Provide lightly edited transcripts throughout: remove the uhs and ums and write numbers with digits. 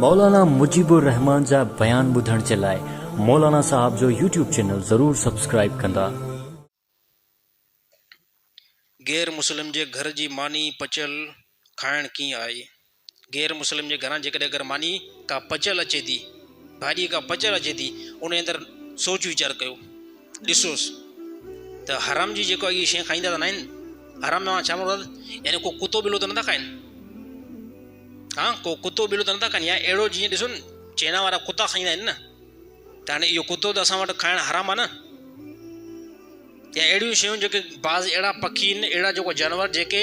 मौलाना मुजीबुर रहमान जा बयान ॿुधण जे लाइ मौलाना साहब जो यूट्यूब चैनल ज़रूर सब्सक्राइब कंदा। गैर मुस्लिम जे घर जी मानी पचल खाइण कीअं आहे। गैर मुस्लिम जे घरां जेकॾहिं अगरि मानी का पचल अचे थी, भाॼी का पचल अचे थी, उन अंदरि सोच वीचार कयो, ॾिसोसि त हराम जी जेको इहे शइ खाईंदा त न आहिनि। हराम मां छा मुराद, यानी को कुतो ॿिलो त नथा खाइनि। हाँ, को कुतो ॿिलो त नथा खाइनि, या अहिड़ो जीअं ॾिसो न चैना वारा कुता खाईंदा आहिनि न, त हाणे इहो कुतो त असां वटि खाइणु हराम आहे न। या अहिड़ियूं शयूं जेके बाज़ अहिड़ा पखी आहिनि, अहिड़ा जेको जानवर जेके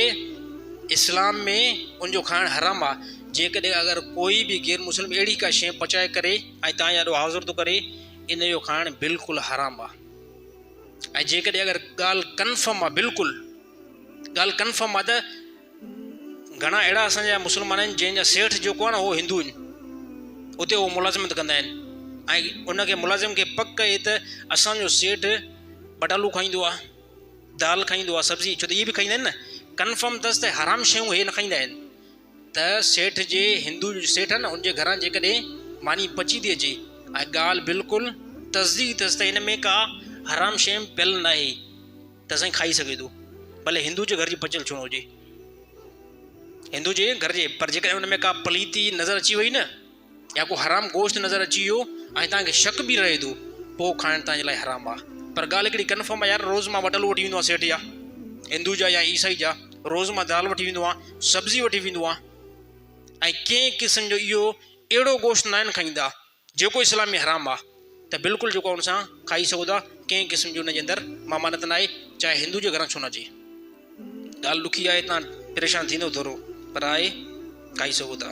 इस्लाम में उनजो खाइणु हराम आहे। जेकॾहिं अगरि कोई बि गैर मुस्लिम अहिड़ी का शइ पचाए करे ऐं तव्हां याॾो हाज़ुर थो करे, इन जो खाइणु बिल्कुलु हराम आहे। ऐं जेकॾहिं अगरि ॻाल्हि कंफर्म आहे, बिल्कुलु ॻाल्हि कंफर्म आहे, त घणा अहिड़ा असांजा मुस्लमान आहिनि जंहिंजा सेठ जेको आहे न उहो हिंदू आहिनि, उते उहो मुलाज़िमत कंदा आहिनि, ऐं उनखे मुलाज़िम खे पक आहे त असांजो सेठ बटालू खाईंदो आहे, दाल खाईंदो आहे, सब्जी, छो त इहे बि खाईंदा आहिनि न। कंफर्म अथसि त हराम शयूं इहे न खाईंदा आहिनि। त सेठ जे, हिंदू जो सेठ आहे न, उनजे घरां जेकॾहिं मानी पची थी अचे ऐं ॻाल्हि बिल्कुलु तस्दीक अथसि त हिन में का हराम शइ पियल न आहे, त असां खाई सघे थो, भले हिंदू जे घर जी पचियल छो न हुजे, हिंदू जे घर जे। पर जेकॾहिं हुन में का पलीती नज़र अची वई न, या को हराम गोश्त नज़र अची वियो ऐं तव्हांखे शक बि रहे थो, पोइ खाइणु तव्हांजे लाइ हराम आहे। पर ॻाल्हि हिकिड़ी कंफर्म आहे यार, रोज़ मां वटालू वठी वेंदो आहे सेठ जा, हिंदू जा या ईसाई जा, रोज़ मां दाल वठी वेंदो आहे, सब्ज़ी वठी वेंदो आहे, ऐं कंहिं क़िस्म जो इहो अहिड़ो गोश्त न आहिनि खाईंदा जेको इस्लाम में हराम आहे, त बिल्कुलु जेको हुन सां खाई सघो था। कंहिं क़िस्म जो हुनजे अंदरि ममानत न आहे, चाहे हिंदू जे घरां छो न अचे। ॻाल्हि ॾुखी आहे, तव्हां परेशान थींदो थोरो, पर आहे, खाई सघो था।